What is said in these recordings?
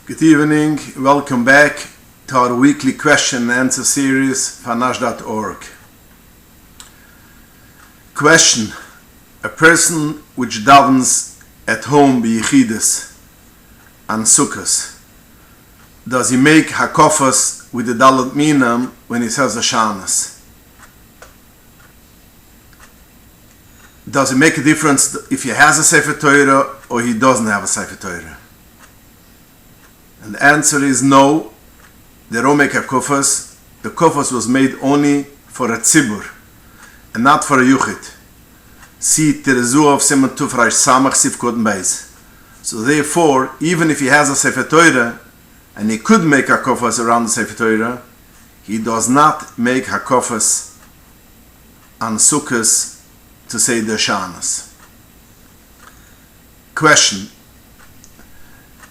Good evening, welcome back to our weekly question and answer series, fanash.org. Question: a person which davens at home biyichidas and sukkahs, does he make hakafos with the dalat minam when he says hoshanos? Does it make a difference if he has a Sefer Torah or he doesn't have a Sefer Torah? And the answer is no. They don't make hakafos. The hakafos was made only for a tzibur and not for a yuchid. See Terezu of Siman Tufresh Samach Sifkot Beis. So therefore, even if he has a Sefer Torah and he could make hakafos around the Sefer Torah, he does not make hakafos on sukkahs to say the hoshanos. Question: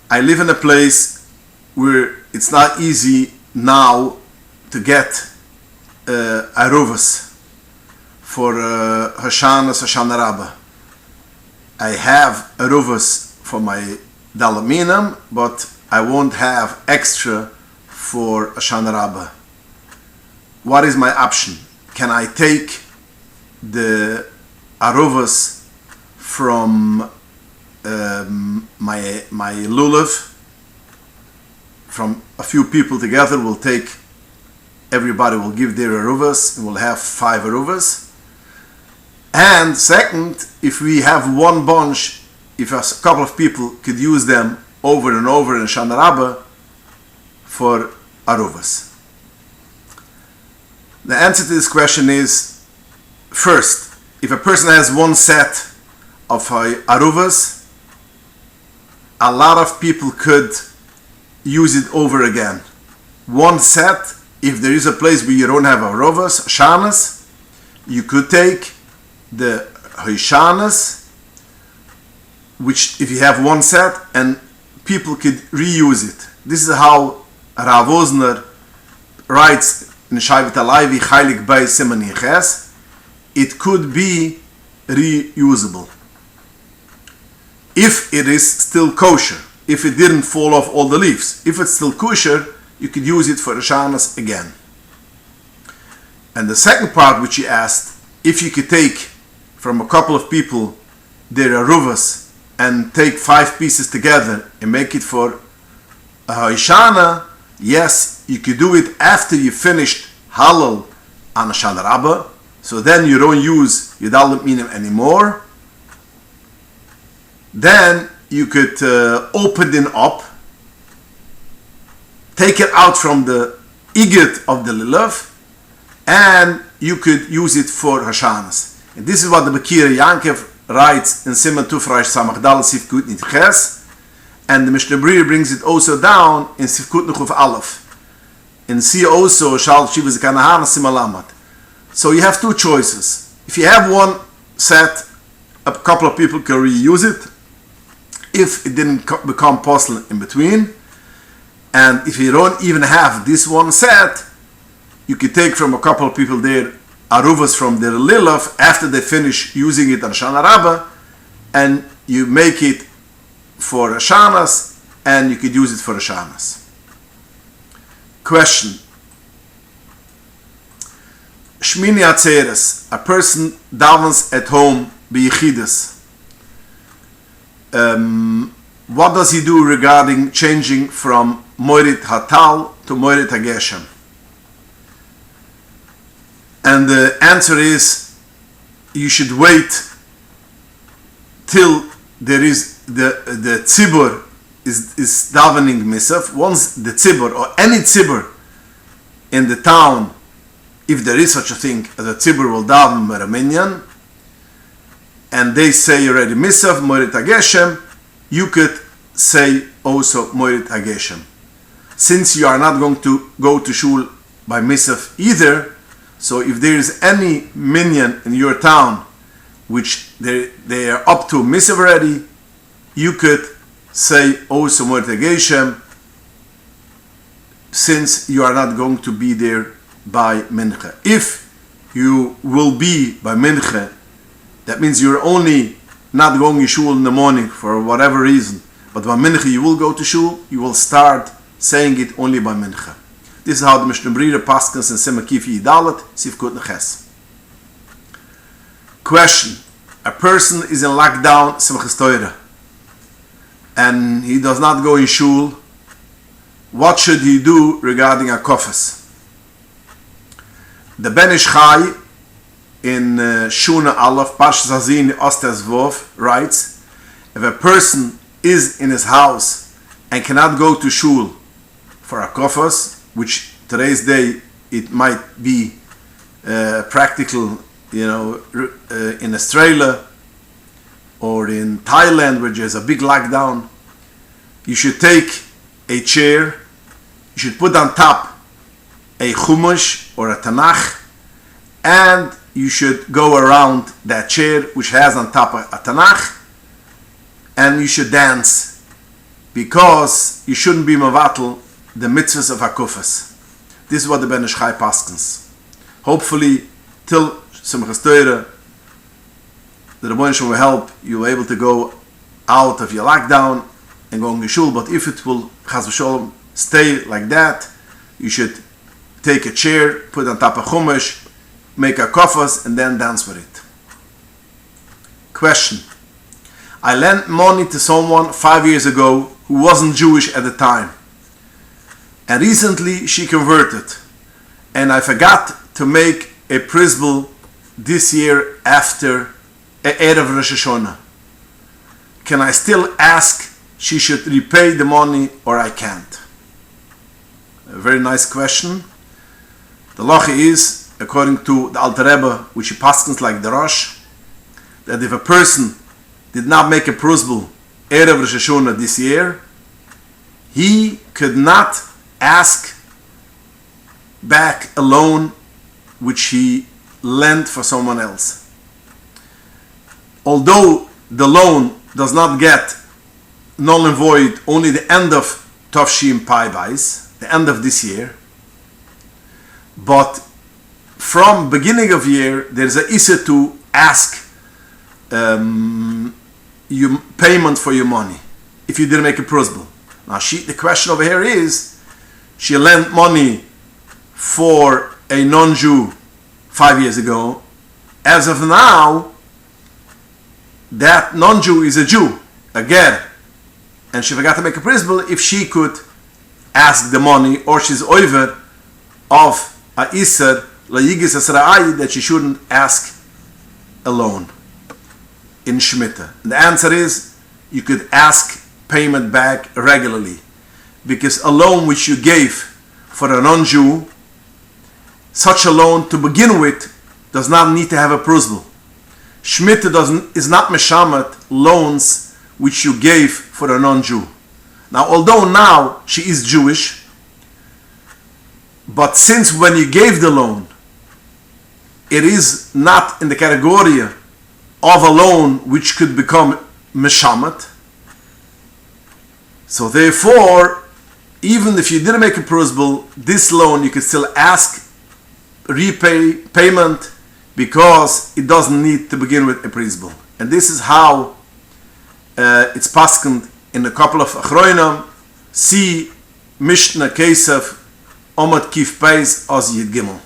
I live in a place where it's not easy now to get aruvas for hoshanos, Hoshana Rabbah. I have aruvas for my dalat minam, but I won't have extra for Hoshana Rabbah. What is my option? Can I take the aruvas from my lulav? From a few people together, we'll take, everybody will give their aruvas, and we'll have 5 aruvas. And second, if we have one bunch, if a couple of people could use them over and over in Hoshana Rabbah for aruvas. The answer to this question is, first, if a person has one set of aruvas, a lot of people could use it over again. One set, if there is a place where you don't have aruvas, hoshanos, you could take the hoshanos, which if you have one set, and people could reuse it. This is how Rav Osner writes in Shaivat Alayvi Chaylik Bay Siman Yiches. It could be reusable if it is still kosher, if it didn't fall off all the leaves. If it's still kosher, you could use it for hoshanos again. And the second part which he asked, if you could take from a couple of people their aruvas and take 5 pieces together and make it for a hoshana, yes, you could do it after you finished halal on Hoshana Rabbah. So then you don't use your dalat minam anymore. Then you could open it up, take it out from the igot of the lulav, and you could use it for hoshanos. And this is what the Bekira Yankev writes in Siman Tufresh Samach Dal Sifkut Nitches, and the Mishnah Berurah brings it also down in Sifkut Nuchuf Aleph. And see also Shal Shivas Kanahan Simalamat. So you have 2 choices. If you have one set, a couple of people can reuse it, if it didn't become puzzle in between. And if you don't even have this one set, you could take from a couple of people their aruvas from their lulav after they finish using it on Hoshana Rabbah, and you make it for hoshanos, and you could use it for hoshanos. Question: Shmini Atzeres, a person davens at home biyichidas. What does he do regarding changing from Moirit Hatal to Moirit Hageshem? And the answer is, you should wait till there is the tzibur is davening misaf. Once the tzibur, or any tzibur in the town, if there is such a thing as a tzibur, will daven meraminyan, and they say already misaf, Moirit Hageshem, you could say also Moirit Hageshem. Since you are not going to go to shul by misaf either, so if there is any minyan in your town which they are up to misaf already, you could say also Moirit Hageshem, since you are not going to be there by mincha. If you will be by mincha, that means you're only not going to shul in the morning for whatever reason, But by mincha you will go to shul, you will start saying it only by mincha. This is how the Mishnah Brira paskins in Sima Kifi Yidalet, Sifkut Neches. Question. A person is in lockdown, Simchas Torah, and he does not go in shul. What should he do regarding akpos? The Ben Ish Chai in Shuna Aleph, Parshas Hazin, Ostes Vov, writes, if a person is in his house and cannot go to shul for akpos, which today's day it might be practical, in Australia or in Thailand where there's a big lockdown, you should take a chair, you should put on top a chumash or a tanakh, and you should go around that chair which has on top a tanakh, and you should dance, because you shouldn't be mavatal the mitzvahs of akpos. This is what the Ben Ish Chai paskins. Hopefully, till Simchas Torah, the Rebbeinu Shalom will help you able to go out of your lockdown and go in shul. But if it will Chas v'Sholom stay like that, you should take a chair, put on top a chumash, make akpos, and then dance with it. Question. I lent money to someone 5 years ago who wasn't Jewish at the time, and recently she converted, and I forgot to make a prisbal this year after Erev Rosh Hashanah. Can I still ask she should repay the money, or I can't? A very nice question. The lacha is, according to the Alter Rebbe, which he paskins like the Rosh, that if a person did not make a prosbul Erev Rosh Hashanah this year, he could not ask back a loan which he lent for someone else. Although the loan does not get null and void only the end of Tavshim Pai Bais, the end of this year, but from beginning of year there's a issa to ask you payment for your money if you didn't make a prosbul. Now the question over here is, she lent money for a non-Jew 5 years ago. As of now, that non-Jew is a Jew, a ger, and she forgot to make a prosbul. If she could ask the money, or she's over of a iser la-yigis asra'ai, that she shouldn't ask a loan in Shemitah. The answer is, you could ask payment back regularly, because a loan which you gave for a non-Jew, such a loan to begin with does not need to have a prosbul. Shemitah is not meshamet loans which you gave for a non-Jew. Now, although now she is Jewish, but since when you gave the loan, it is not in the category of a loan which could become meshamet. So therefore, even if you didn't make a prosbul, this loan you could still ask payment, because it doesn't need to begin with a prosbul. And this is how it's paskend in a couple of achronim. See Mishnah Kesef Omad Kif Peis Oz Yid Gimel.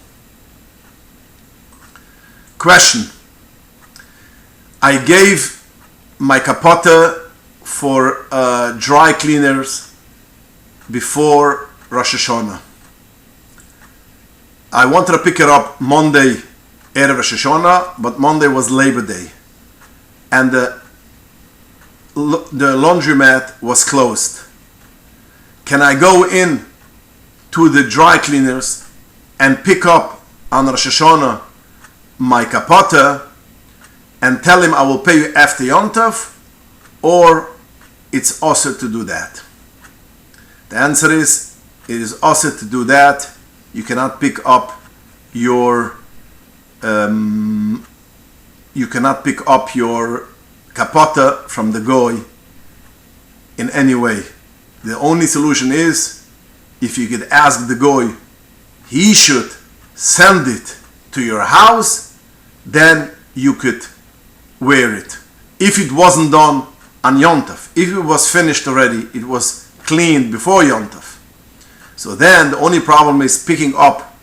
Question. I gave my kapota for dry cleaners before Rosh Hashanah. I wanted to pick it up Monday, Erev Rosh Hashanah, but Monday was Labor Day, and the laundromat was closed. Can I go in to the dry cleaners and pick up on Rosh Hashanah my kapota and tell him I will pay you after Yom Tov, or it's also to do that? The answer is, it is also to do that. You cannot pick up your kapota from the goy in any way. The only solution is, if you could ask the goy, he should send it to your house, then you could wear it. If it wasn't done, on Yom Tov. If it was finished already, it was cleaned before Yom Tov. So then the only problem is picking up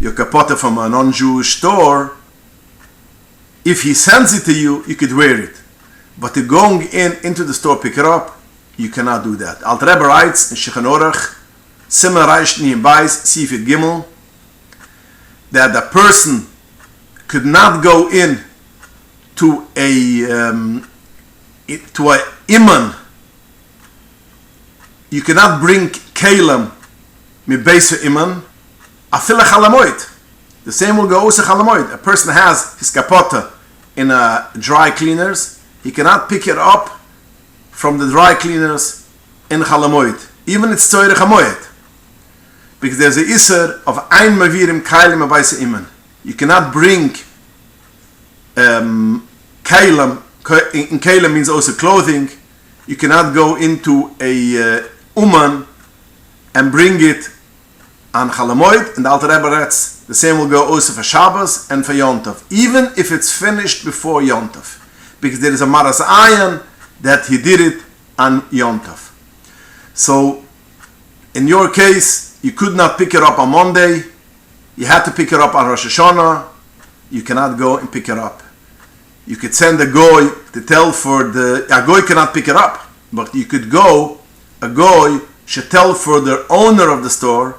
your kapot from a non-Jewish store. If he sends it to you, you could wear it. But to going into the store, pick it up, you cannot do that. Alter Rebbe writes in Shulchan Simon Reish Nearby, Sifit Gimel, that the person could not go in to a iman. You cannot bring kalim mibeisa iman afila chalamoid. The same will go also chalamoid. A person has his kapota in a dry cleaners. He cannot pick it up from the dry cleaners in chalamoid. Even it's tzoyre chamoid. Because there's a iser of ein mavirim kalim mibeisa iman. You cannot bring kalim. In kalim means also clothing. You cannot go into a uman and bring it on chalamoid. And the Alter Rebbe writes, the same will go also for Shabbos and for Yom Tov, even if it's finished before Yom Tov, because there is a maras ayan that he did it on Yom Tov. So in your case, you could not pick it up on Monday. You had to pick it up on Rosh Hashanah. You cannot go and pick it up. You could send a goy to tell for a goy cannot pick it up, but you could go, a goy should tell for the owner of the store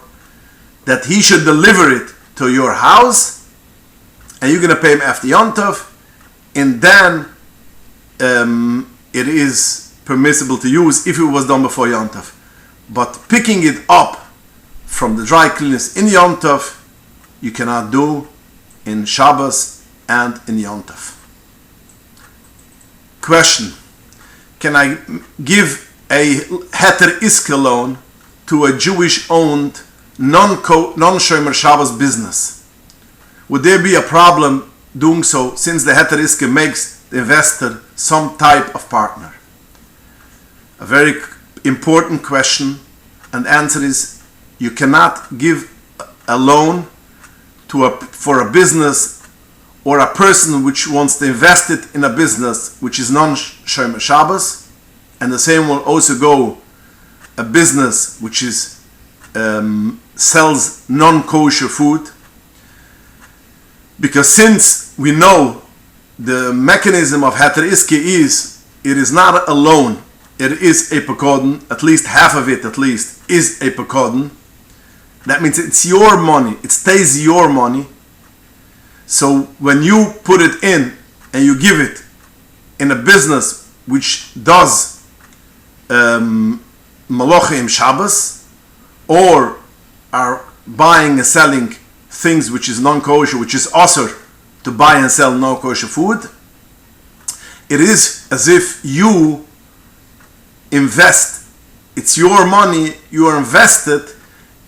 that he should deliver it to your house, and you're going to pay him after Yom Tov, and then it is permissible to use if it was done before Yom Tov. But picking it up from the dry cleaners in Yom Tov, you cannot do in Shabbos and in Yom Tov. Question: can I give a heter iska loan to a Jewish-owned non-shomer Shabbos business? Would there be a problem doing so, since the heter iska makes the investor some type of partner? A very important question, and the answer is you cannot give a loan for a business or a person which wants to invest it in a business which is non-shomer Shabbos, and the same will also go a business which is sells non-kosher food, because since we know the mechanism of heter iska is, it is not a loan, it is a pekodin, at least half of it at least is a pekodin. That means it's your money, it stays your money. So when you put it in and you give it in a business which does malachim Shabbos, or are buying and selling things which is non-kosher, which is osur to buy and sell non-kosher food, it is as if you invest. It's your money, you are invested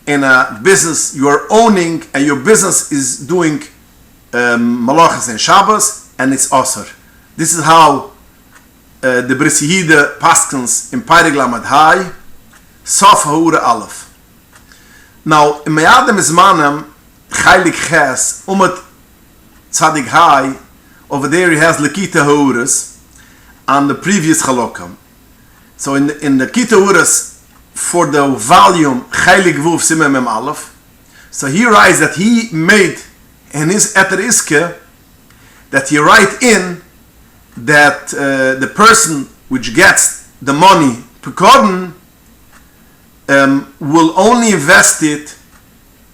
in a business you are owning, and your business is doing malachas and Shabbos, and it's osur. This is how the Bris Yehuda paskens in Peirig Lamed Hai, Sof Ha'ura Aleph. Now, in Mayadam Izmanem, Chaylik Ches, Umat Tzadik Hai, over there he has Lekita Ha'uras on the previous Chalokam. So in the Kita Ha'uras, for the volume Chaylik Vuf Simem Mem Aleph, so he writes that he made in his Eter Iske, that he write in that the person which gets the money, Pekodin, will only invest it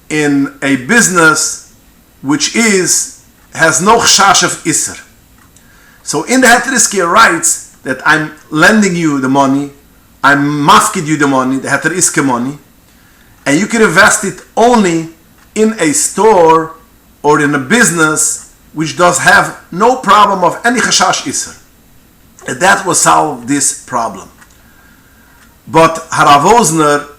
in a business which has no chash of Isser. So in the Heter Iske writes that I'm lending you the money, I'm mafkid you the money, the Heter Iske money, and you can invest it only in a store or in a business which does have no problem of any chashash Isser. And that will solve this problem. But Harav Osner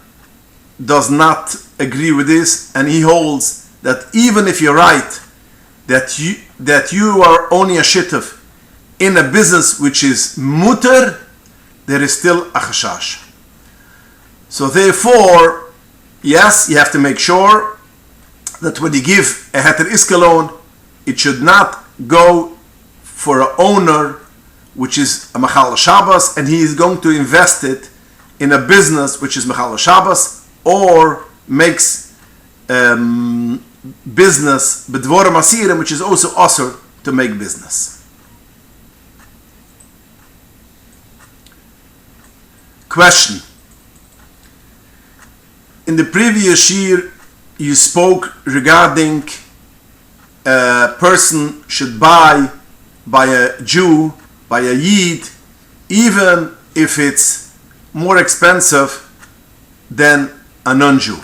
does not agree with this, and he holds that even if you're right, that you are only a shituf in a business which is mutter, there is still a chashash. So therefore, yes, you have to make sure that when you give a heter iska loan, it should not go for an owner which is a Machal Shabbos, and he is going to invest it in a business which is Machal Shabbos, or makes business B'dvorim Asirim, which is also Osir to make business. Question. In the previous year, you spoke regarding a person should buy by a Jew, by a Yid, even if it's more expensive than a non-Jew.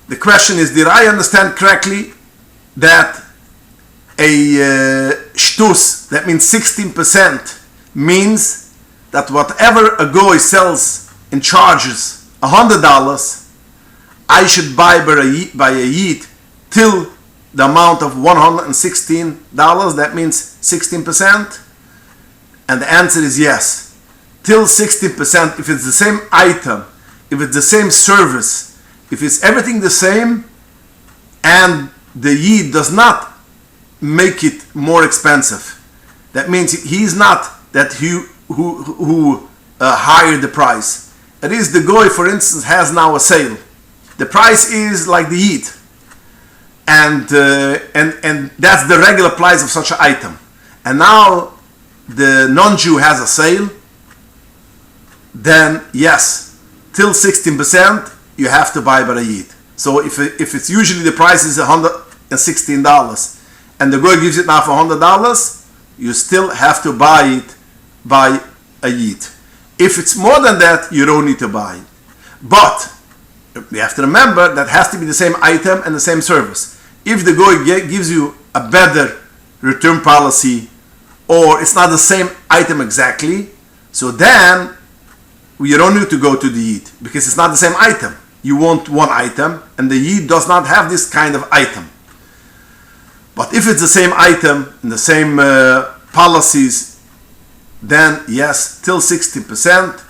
The question is, did I understand correctly that a shtus, that means 16%, means that whatever a goy sells and charges $100, I should buy by a Yid till the amount of $116, that means 16%? And the answer is yes. Till 16%, if it's the same item, if it's the same service, if it's everything the same, and the Yid does not make it more expensive, that means he's not that who hired the price. It is the goy, for instance, has now a sale. The price is like the Yid, and that's the regular price of such an item. And now the non-Jew has a sale. Then yes, till 16%, you have to buy by the Yid. So if it's usually the price is $116, and the goy gives it now for $100, you still have to buy it by a Yid. If it's more than that, you don't need to buy it. But you have to remember that has to be the same item and the same service. If the goy gives you a better return policy, or it's not the same item exactly, so then you don't need to go to the Yid, because it's not the same item. You want one item, and the Yid does not have this kind of item. But if it's the same item and the same policies, then yes, till 60%,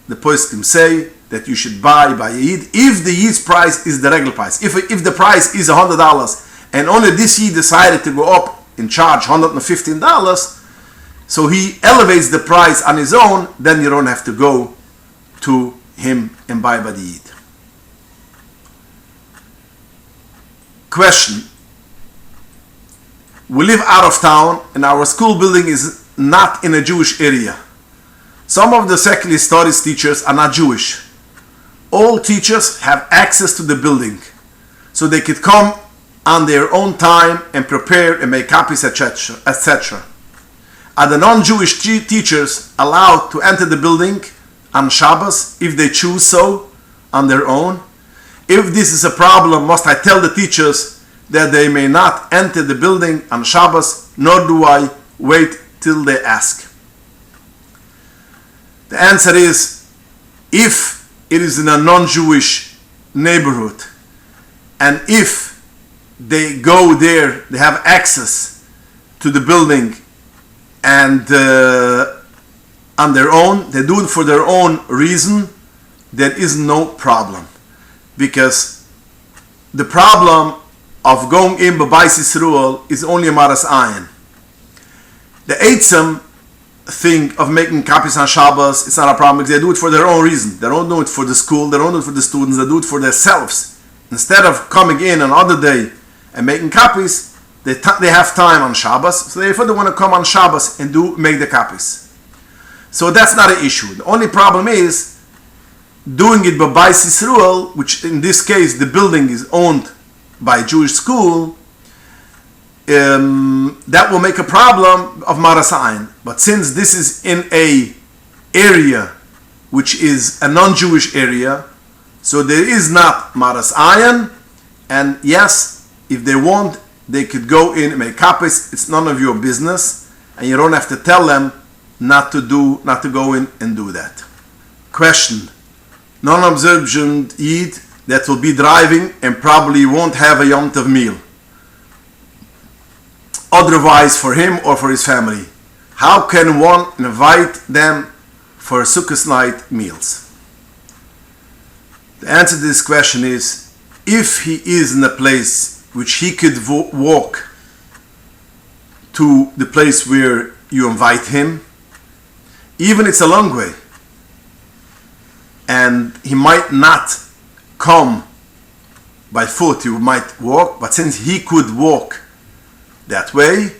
the poskim say that you should buy a Yid if the Yid's price is the regular price. If the price is $100 and only this Yid decided to go up and charge $115, so he elevates the price on his own, then you don't have to go to him and buy by the Yid. Question. We live out of town and our school building is not in a Jewish area. Some of the secular studies teachers are not Jewish. All teachers have access to the building, so they could come on their own time and prepare and make copies, etc. Are the non-Jewish teachers allowed to enter the building on Shabbos if they choose so on their own? If this is a problem, must I tell the teachers that they may not enter the building on Shabbos, nor do I wait till they ask? The answer is, if it is in a non-Jewish neighborhood, and if they go there, they have access to the building, and on their own, they do it for their own reason, there is no problem. Because the problem of going in b'bayis Yisrael is only a maras ayin. The eitzim thing of making copies on Shabbos, it's not a problem, because they do it for their own reason. They don't do it for the school, they don't do it for the students, they do it for themselves. Instead of coming in another day and making copies, they have time on Shabbos, so therefore they want to come on Shabbos and make the copies. So that's not an issue. The only problem is doing it by b'bayis Yisrael, which in this case the building is owned by a Jewish school, that will make a problem of maras ayin. But since this is in a area which is a non-Jewish area, so there is not maras ayin, and yes, if they want, they could go in and make copies. It's none of your business, and you don't have to tell them not to go in and do that. Question. Non-observant Yid that will be driving and probably won't have a Yom Tov meal, otherwise for him or for his family. How can one invite them for Sukkot night meals? The answer to this question is, if he is in a place which he could walk to the place where you invite him, even it's a long way, and he might not come by foot, he might walk, but since he could walk that way,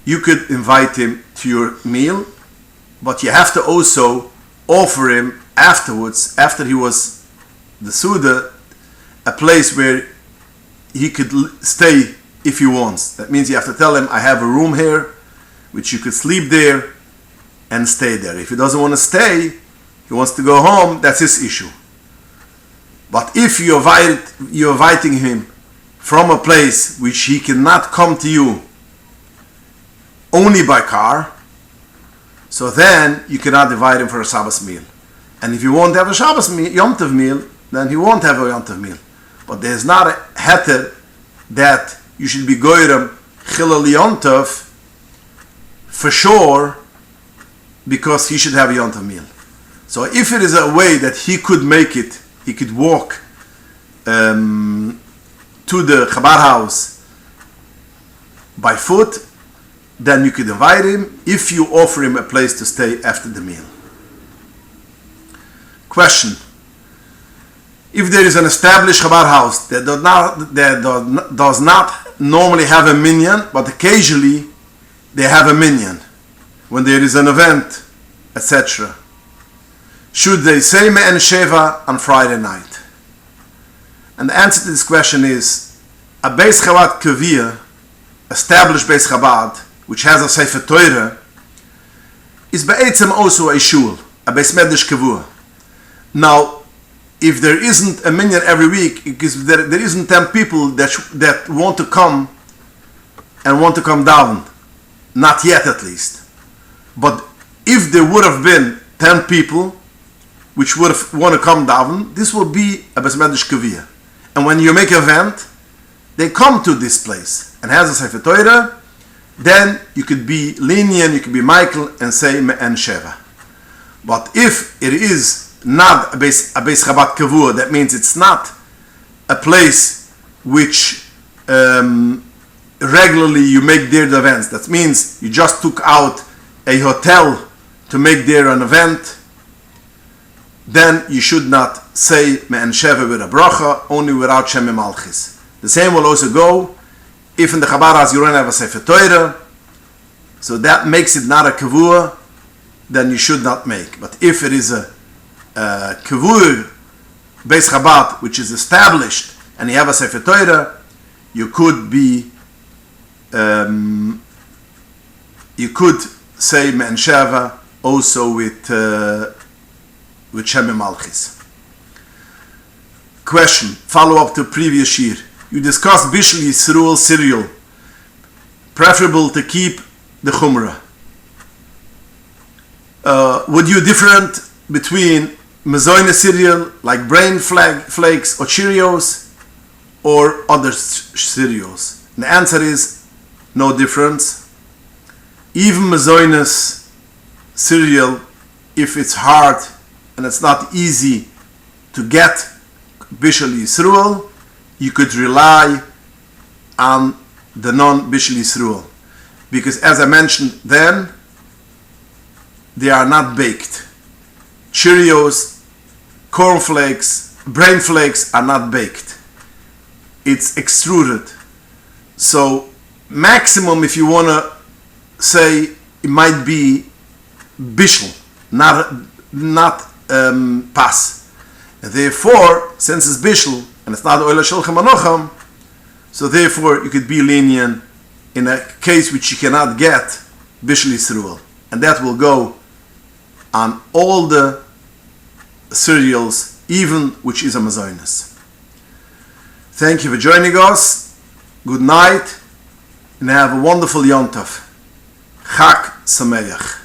you could invite him to your meal, but you have to also offer him afterwards, after he was the Suda, a place where he could stay if he wants. That means you have to tell him, I have a room here, which you could sleep there and stay there. If he doesn't want to stay, he wants to go home, that's his issue. But if you're inviting him from a place which he cannot come to you only by car, so then you cannot invite him for a Shabbos meal. And if you won't have a Shabbos meal, Yom Tov meal, then he won't have a Yom Tov meal. But there's not a heter that you should be goyrem chilal Yom Tov for sure, because he should have a Yom Tov meal. So if it is a way that he could make it, he could walk to the Chabad house by foot, then you could invite him if you offer him a place to stay after the meal. Question: if there is an established Chabad house that does not normally have a minyan, but occasionally they have a minyan when there is an event, etc., should they say Me'en Sheva on Friday night? And the answer to this question is, a Beis Chabad Kavir, established Beis Chabad, which has a Sefer Torah, is Be'etzem also a shul, a Beis Medrash Kavur. Now, if there isn't a minyan every week, because there isn't 10 people that want to come and want to come down, not yet at least. But if there would have been 10 people which would have want to come down, this will be a Beis Medrash Kavir. And when you make an event, they come to this place and has a Sefer Torah, then you could be lenient, you could be Michael and say Me'en Sheva. But if it is not a Beis Chabad Kavur, that means it's not a place which regularly you make there the events. That means you just took out a hotel to make there an event, then you should not say Me'en Sheva with a bracha, only without Shem Malchis. The same will also go if in the Chabad house you don't have a Sefer Torah, so that makes it not a Kavur, then you should not make. But if it is a Kavur Beis Chabad which is established and you have a Sefer Torah, you could be you could say Me'en Sheva also with Shem Malchis. Question, follow up to previous year. You discussed Bishul Yisrael cereal, preferable to keep the Chumrah. Would you different between Mazoina cereal like brain flakes or Cheerios or other cereals? And the answer is no difference. Even Mazoina's cereal, if it's hard and it's not easy to get Bishul Yisrael, you could rely on the non-Bishul Yisrael, because as I mentioned then, they are not baked. Cheerios, cornflakes, brain flakes are not baked. It's extruded. So maximum, if you want to say, it might be Bishul, not pas. And therefore, since it's Bishul and it's not Oila Shulchan Manocham, so therefore you could be lenient in a case which you cannot get Bishul Yisrael, and that will go on all the cereals, even which is a Mazoinus. Thank you for joining us. Good night, and have a wonderful Yom Tov. Chag Sameach.